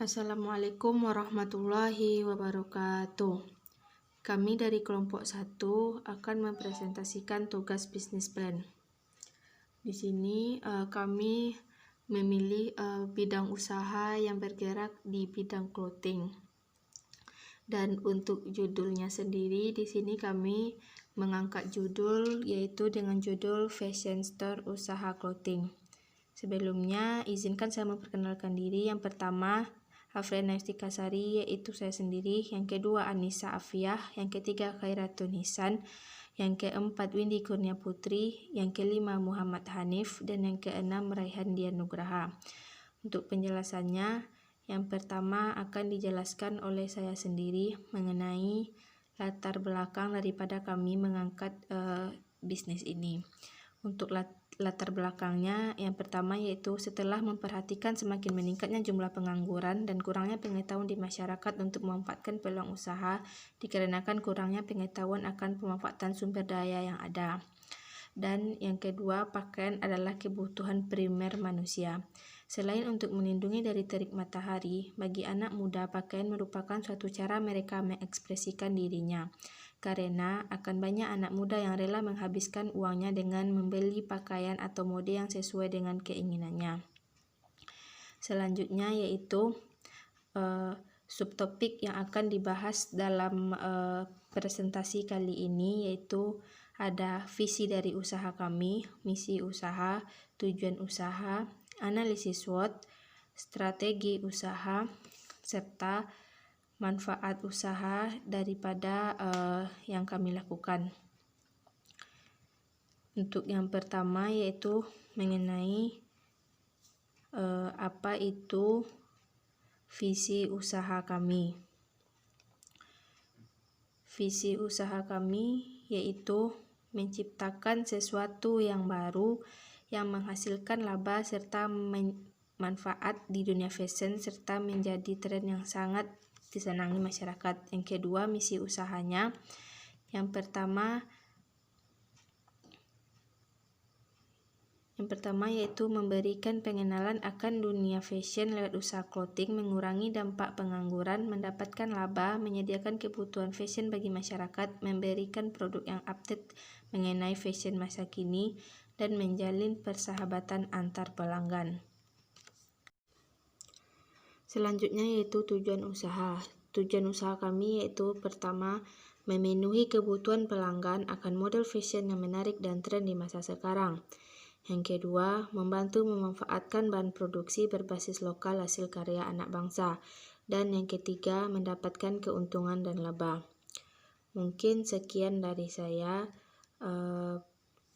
Assalamualaikum warahmatullahi wabarakatuh. Kami dari kelompok 1 akan mempresentasikan tugas bisnis plan. Di sini kami memilih bidang usaha yang bergerak di bidang clothing. Dan untuk judulnya sendiri di sini kami mengangkat judul yaitu dengan judul Fashion Store Usaha Clothing. Sebelumnya izinkan saya memperkenalkan diri. Yang pertama Afriana Yustikasari, yaitu saya sendiri. Yang kedua Anissa Afiah. Yang ketiga Khairatun Hisan. Yang keempat Windy Kurnia Putri. Yang kelima Muhammad Hanif. Dan yang keenam Raihan Dian Nugraha. Untuk penjelasannya, yang pertama akan dijelaskan oleh saya sendiri mengenai latar belakang daripada kami mengangkat bisnis ini. Untuk latar belakangnya, yang pertama yaitu setelah memperhatikan semakin meningkatnya jumlah pengangguran dan kurangnya pengetahuan di masyarakat untuk memanfaatkan peluang usaha dikarenakan kurangnya pengetahuan akan pemanfaatan sumber daya yang ada. Dan yang kedua, pakaian adalah kebutuhan primer manusia. Selain untuk melindungi dari terik matahari, bagi anak muda pakaian merupakan suatu cara mereka mengekspresikan dirinya. Karena akan banyak anak muda yang rela menghabiskan uangnya dengan membeli pakaian atau mode yang sesuai dengan keinginannya. Selanjutnya yaitu subtopik yang akan dibahas dalam presentasi kali ini, yaitu ada visi dari usaha kami, misi usaha, tujuan usaha, analisis SWOT, strategi usaha, serta manfaat usaha daripada yang kami lakukan. Untuk yang pertama yaitu mengenai apa itu visi usaha kami. Visi usaha kami yaitu menciptakan sesuatu yang baru yang menghasilkan laba serta manfaat di dunia fashion serta menjadi tren yang sangat disenangi masyarakat. Yang kedua, misi usahanya. Yang pertama yaitu memberikan pengenalan akan dunia fashion lewat usaha clothing, mengurangi dampak pengangguran, mendapatkan laba, menyediakan kebutuhan fashion bagi masyarakat, memberikan produk yang update mengenai fashion masa kini, dan menjalin persahabatan antar pelanggan. Selanjutnya yaitu tujuan usaha. Tujuan usaha kami yaitu pertama, memenuhi kebutuhan pelanggan akan model fashion yang menarik dan tren di masa sekarang. Yang kedua, membantu memanfaatkan bahan produksi berbasis lokal hasil karya anak bangsa. Dan yang ketiga, mendapatkan keuntungan dan laba. Mungkin sekian dari saya.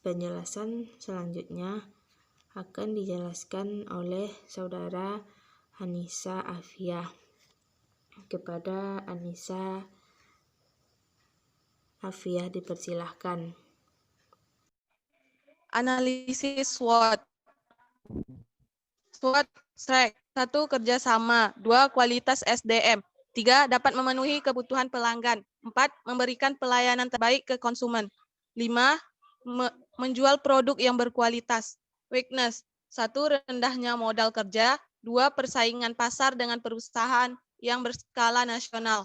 Penjelasan selanjutnya akan dijelaskan oleh saudara Anissa Afiah. Kepada Anissa Afiah dipersilahkan. Analisis SWOT. SWOT strike. 1. Kerjasama. 2. Kualitas SDM. 3. Dapat memenuhi kebutuhan pelanggan. 4. Memberikan pelayanan terbaik ke konsumen. 5. Menjual produk yang berkualitas. Weakness. 1. Rendahnya modal kerja. 2. Persaingan pasar dengan perusahaan yang berskala nasional.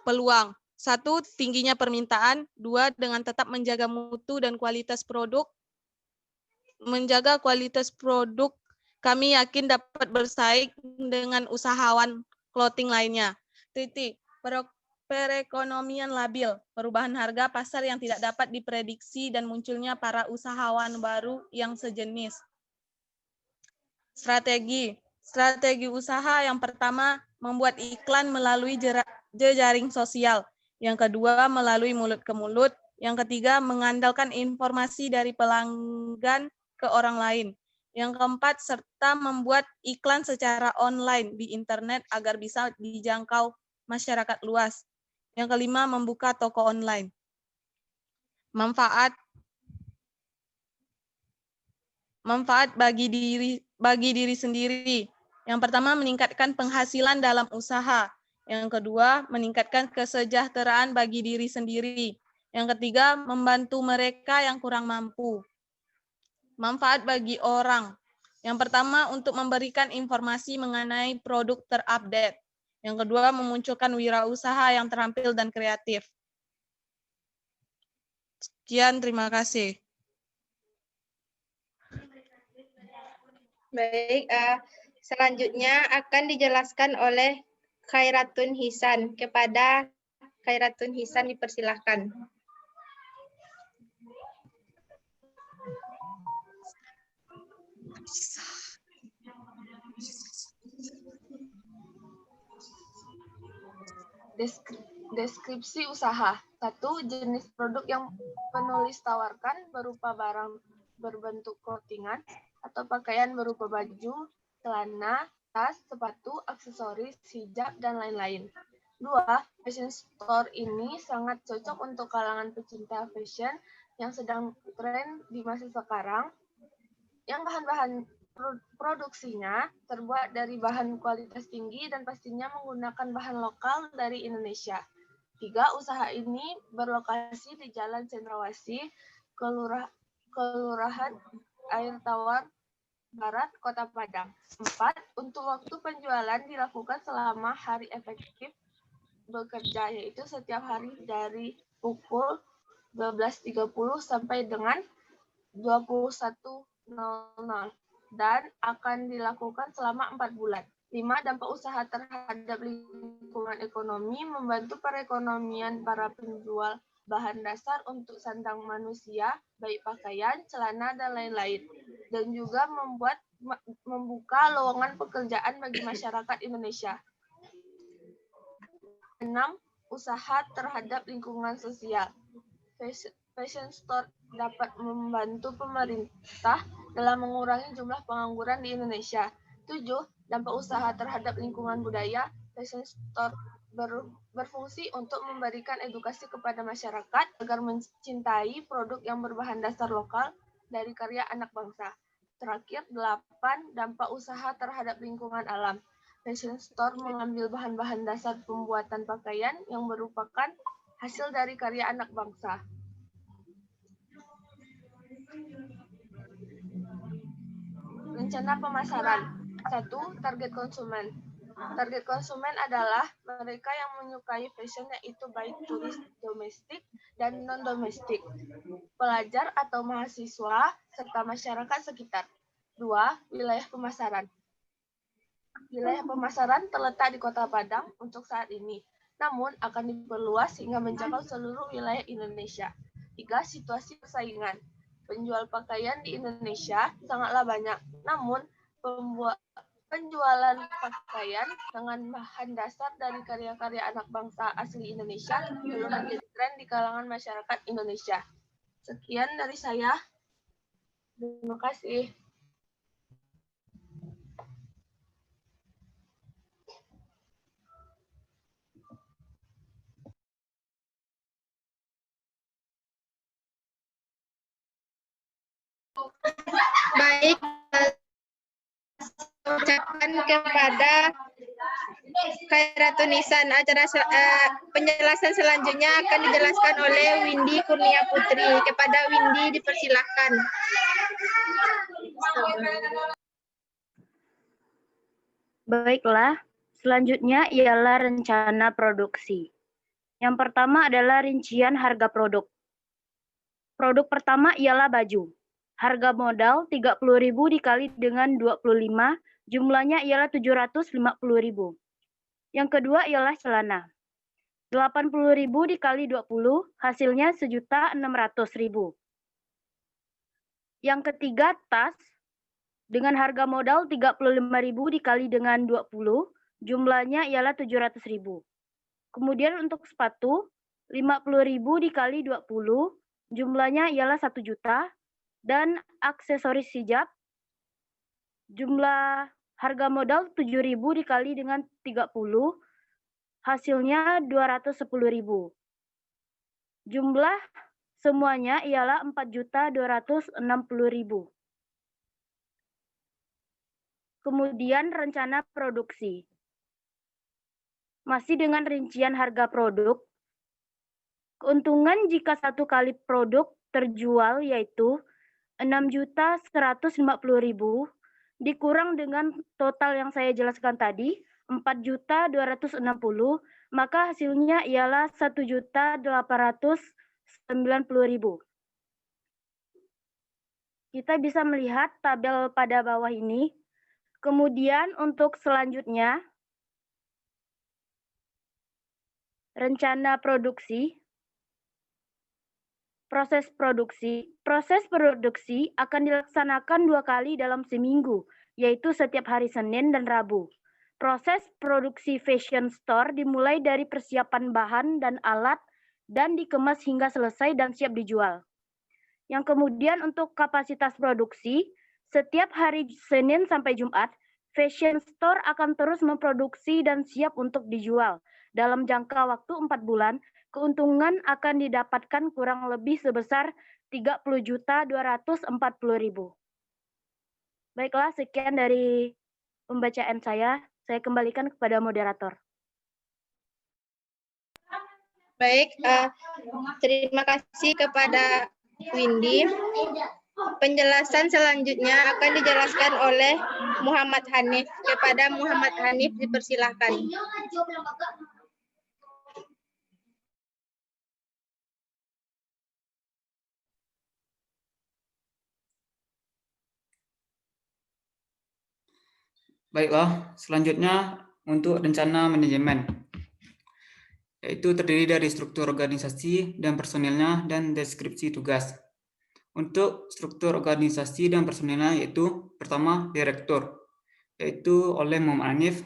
Peluang. 1. Tingginya permintaan. 2. Dengan tetap menjaga mutu dan kualitas produk. Menjaga kualitas produk, kami yakin dapat bersaing dengan usahawan clothing lainnya. Perekonomian labil, perubahan harga pasar yang tidak dapat diprediksi dan munculnya para usahawan baru yang sejenis. Strategi usaha yang pertama, membuat iklan melalui jejaring sosial. Yang kedua, melalui mulut ke mulut. Yang ketiga, mengandalkan informasi dari pelanggan ke orang lain. Yang keempat, serta membuat iklan secara online di internet agar bisa dijangkau masyarakat luas. Yang kelima, membuka toko online. Manfaat bagi diri sendiri. Yang pertama, meningkatkan penghasilan dalam usaha. Yang kedua, meningkatkan kesejahteraan bagi diri sendiri. Yang ketiga, membantu mereka yang kurang mampu. Manfaat bagi orang. Yang pertama, untuk memberikan informasi mengenai produk terupdate. Yang kedua, memunculkan wirausaha yang terampil dan kreatif. Sekian, terima kasih. Baik, selanjutnya akan dijelaskan oleh Khairatun Hisan. Kepada Khairatun Hisan dipersilahkan. Deskripsi usaha. 1. Jenis produk yang penulis tawarkan berupa barang berbentuk clothingan atau pakaian berupa baju, celana, tas, sepatu, aksesoris, hijab, dan lain-lain. 2. Fashion store ini sangat cocok untuk kalangan pecinta fashion yang sedang tren di masa sekarang, yang bahan-bahan produksinya terbuat dari bahan kualitas tinggi dan pastinya menggunakan bahan lokal dari Indonesia. 3. Usaha ini berlokasi di Jalan Cendrawasih, Kelurahan Air Tawar Barat, Kota Padang. 4. Untuk waktu penjualan dilakukan selama hari efektif bekerja, yaitu setiap hari dari pukul 12.30 sampai dengan 21.00 dan akan dilakukan selama 4 bulan. 5. Dampak usaha terhadap lingkungan ekonomi, membantu perekonomian para penjual bahan dasar untuk sandang manusia, baik pakaian, celana, dan lain-lain. Dan juga membuka lowongan pekerjaan bagi masyarakat Indonesia. 6. Usaha terhadap lingkungan sosial. Fashion store dapat membantu pemerintah dalam mengurangi jumlah pengangguran di Indonesia. 7. Dampak usaha terhadap lingkungan budaya. Fashion store berfungsi untuk memberikan edukasi kepada masyarakat agar mencintai produk yang berbahan dasar lokal dari karya anak bangsa. Terakhir, 8. Dampak usaha terhadap lingkungan alam. Fashion store mengambil bahan-bahan dasar pembuatan pakaian yang merupakan hasil dari karya anak bangsa. Rencana pemasaran. 1. Target konsumen. Target konsumen adalah mereka yang menyukai fashion, yaitu baik turis domestik dan non-domestik, pelajar atau mahasiswa, serta masyarakat sekitar. 2. Wilayah pemasaran. Wilayah pemasaran terletak di Kota Padang untuk saat ini, namun akan diperluas hingga mencakup seluruh wilayah Indonesia. 3. Situasi persaingan. Penjual pakaian di Indonesia sangatlah banyak, namun penjualan pakaian dengan bahan dasar dari karya-karya anak bangsa asli Indonesia belum menjadi tren di kalangan masyarakat Indonesia. Sekian dari saya. Terima kasih. Baik, ucapkan kepada Khairatun Hisan. Penjelasan selanjutnya akan dijelaskan oleh Windy Kurnia Putri. Kepada Windy dipersilahkan. Baiklah, selanjutnya ialah rencana produksi. Yang pertama adalah rincian harga produk. Produk pertama ialah baju. Harga modal 30.000 dikali dengan 25, jumlahnya ialah 750.000. Yang kedua ialah celana. 80.000 dikali 20, hasilnya 1.600.000. Yang ketiga tas. Dengan harga modal 35.000 dikali dengan 20, jumlahnya ialah 700.000. Kemudian untuk sepatu, 50.000 dikali 20, jumlahnya ialah 1 juta. Dan aksesoris hijab, jumlah harga modal 7.000 dikali dengan 30, hasilnya 210.000. Jumlah semuanya ialah 4.260.000. Kemudian rencana produksi. Masih dengan rincian harga produk, keuntungan jika satu kali produk terjual yaitu 6.150.000 dikurang dengan total yang saya jelaskan tadi, 4.260.000, maka hasilnya ialah 1.890.000. Kita bisa melihat tabel pada bawah ini. Kemudian untuk selanjutnya, rencana produksi. Proses produksi. Proses produksi akan dilaksanakan 2 kali dalam seminggu, yaitu setiap hari Senin dan Rabu. Proses produksi fashion store dimulai dari persiapan bahan dan alat dan dikemas hingga selesai dan siap dijual. Yang kemudian untuk kapasitas produksi, setiap hari Senin sampai Jumat, fashion store akan terus memproduksi dan siap untuk dijual. Dalam jangka waktu 4 bulan, keuntungan akan didapatkan kurang lebih sebesar 30.240.000. Baiklah, sekian dari pembacaan saya. Saya kembalikan kepada moderator. Baik, terima kasih kepada Windy. Penjelasan selanjutnya akan dijelaskan oleh Muhammad Hanif. Kepada Muhammad Hanif dipersilahkan. Baiklah, selanjutnya untuk rencana manajemen, yaitu terdiri dari struktur organisasi dan personilnya dan deskripsi tugas. Untuk struktur organisasi dan personilnya yaitu pertama direktur, yaitu oleh Muhammad Hanif,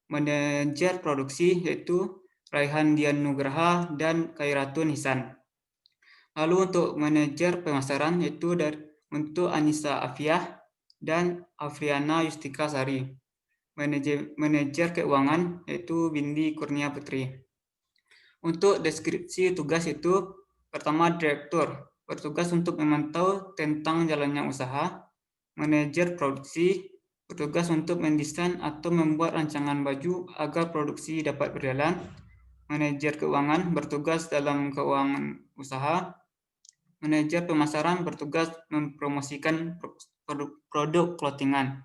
manajer produksi yaitu Raihan Dian Nugraha dan Khairatun Hisan. Lalu untuk manajer pemasaran yaitu untuk Anissa Afiah dan Afriana Yustika Sari. Manajer keuangan yaitu Bindi Kurnia Putri. Untuk deskripsi tugas itu pertama direktur bertugas untuk memantau tentang jalannya usaha. Manajer produksi bertugas untuk mendesain atau membuat rancangan baju agar produksi dapat berjalan. Manajer keuangan bertugas dalam keuangan usaha. Manajer pemasaran bertugas mempromosikan produk clothingan.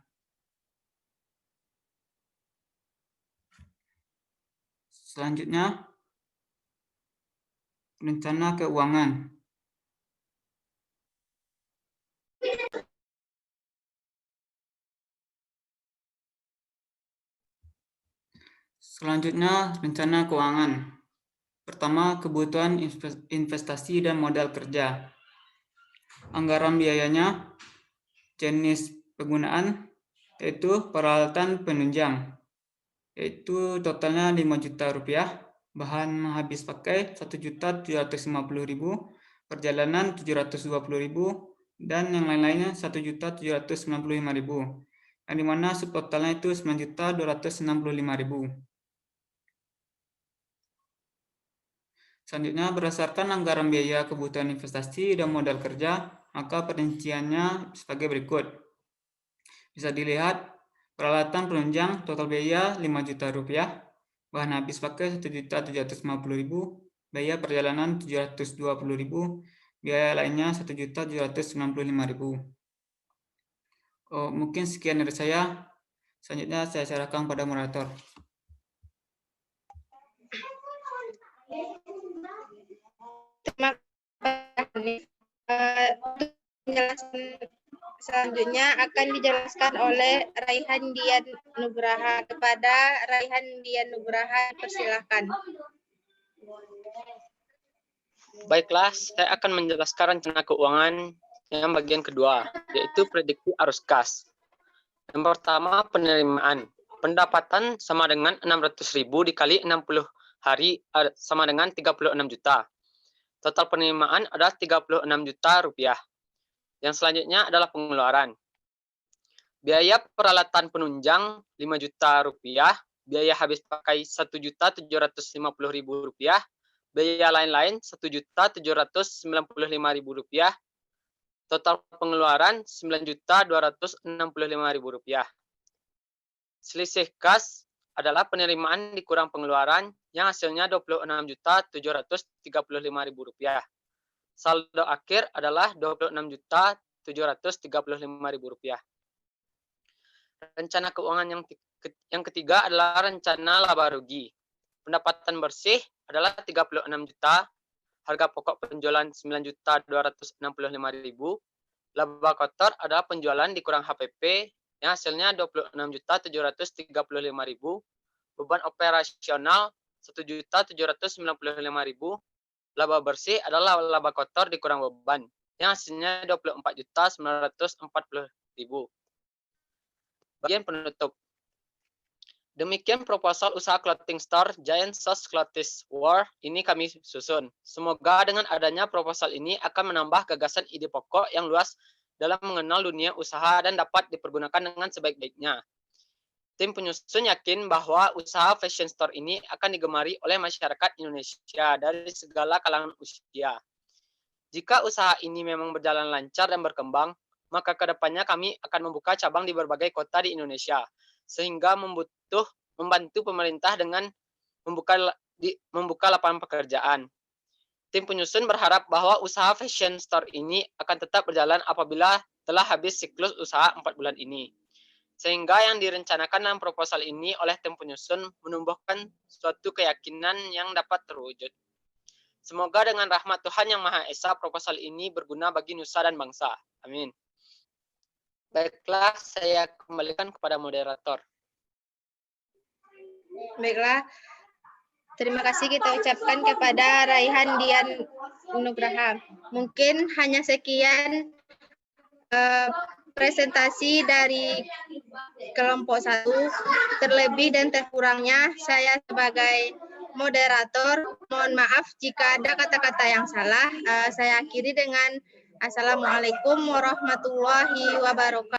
Selanjutnya, rencana keuangan. Selanjutnya, rencana keuangan. Pertama, kebutuhan investasi dan modal kerja. Anggaran biayanya, jenis penggunaan, yaitu peralatan penunjang, yaitu totalnya 5 juta rupiah, bahan habis pakai 1.750.000, perjalanan 720.000, dan yang lain-lainnya 1.795.000, yang dimana subtotalnya itu 9.265.000. Selanjutnya, berdasarkan anggaran biaya kebutuhan investasi dan modal kerja, maka perinciannya sebagai berikut. Bisa dilihat, peralatan penunjang total biaya 5 juta rupiah, bahan habis pakai 1.750.000, biaya perjalanan 720.000, biaya lainnya 1.795.000. Mungkin sekian dari saya. Selanjutnya saya serahkan pada moderator. Terima kasih. Penjelasan selanjutnya akan dijelaskan oleh Raihan Dian Nugraha. Kepada Raihan Dian Nugraha, persilahkan. Baiklah, saya akan menjelaskan rencana keuangan yang bagian kedua, yaitu prediksi arus kas. Yang pertama, penerimaan. Pendapatan sama dengan 600.000 dikali 60 hari sama dengan 36 juta. Total penerimaan adalah 36 juta rupiah. Yang selanjutnya adalah pengeluaran. Biaya peralatan penunjang 5 juta rupiah, biaya habis pakai 1.750.000 rupiah, biaya lain-lain 1.795.000 rupiah, total pengeluaran 9.265.000 rupiah. Selisih kas adalah penerimaan dikurang pengeluaran yang hasilnya 26.735.000 rupiah. Saldo akhir adalah 26.735.000 rupiah. Rencana keuangan yang ketiga adalah rencana laba rugi. Pendapatan bersih adalah 36 juta, harga pokok penjualan 9.265.000. Laba kotor adalah penjualan dikurang HPP yang hasilnya 26.735.000. Beban operasional 1.795.000. Laba bersih adalah laba kotor dikurang beban yang hasilnya 24.940.000. Bagian penutup. Demikian proposal usaha clothing store Giant Sauce Clothes War ini kami susun. Semoga dengan adanya proposal ini akan menambah gagasan ide pokok yang luas dalam mengenal dunia usaha dan dapat dipergunakan dengan sebaik-baiknya. Tim penyusun yakin bahwa usaha fashion store ini akan digemari oleh masyarakat Indonesia dari segala kalangan usia. Jika usaha ini memang berjalan lancar dan berkembang, maka kedepannya kami akan membuka cabang di berbagai kota di Indonesia, sehingga membantu pemerintah dengan membuka lapangan pekerjaan. Tim penyusun berharap bahwa usaha fashion store ini akan tetap berjalan apabila telah habis siklus usaha 4 bulan ini. Sehingga yang direncanakan dalam proposal ini oleh tim penyusun menumbuhkan suatu keyakinan yang dapat terwujud. Semoga dengan rahmat Tuhan Yang Maha Esa proposal ini berguna bagi nusa dan bangsa. Amin. Baiklah, saya kembalikan kepada moderator. Baiklah, terima kasih kita ucapkan kepada Raihan Dian Nugraha. Mungkin hanya sekian presentasi dari kelompok 1. Terlebih dan terkurangnya saya sebagai moderator, mohon maaf jika ada kata-kata yang salah. Saya akhiri dengan Assalamualaikum warahmatullahi wabarakatuh.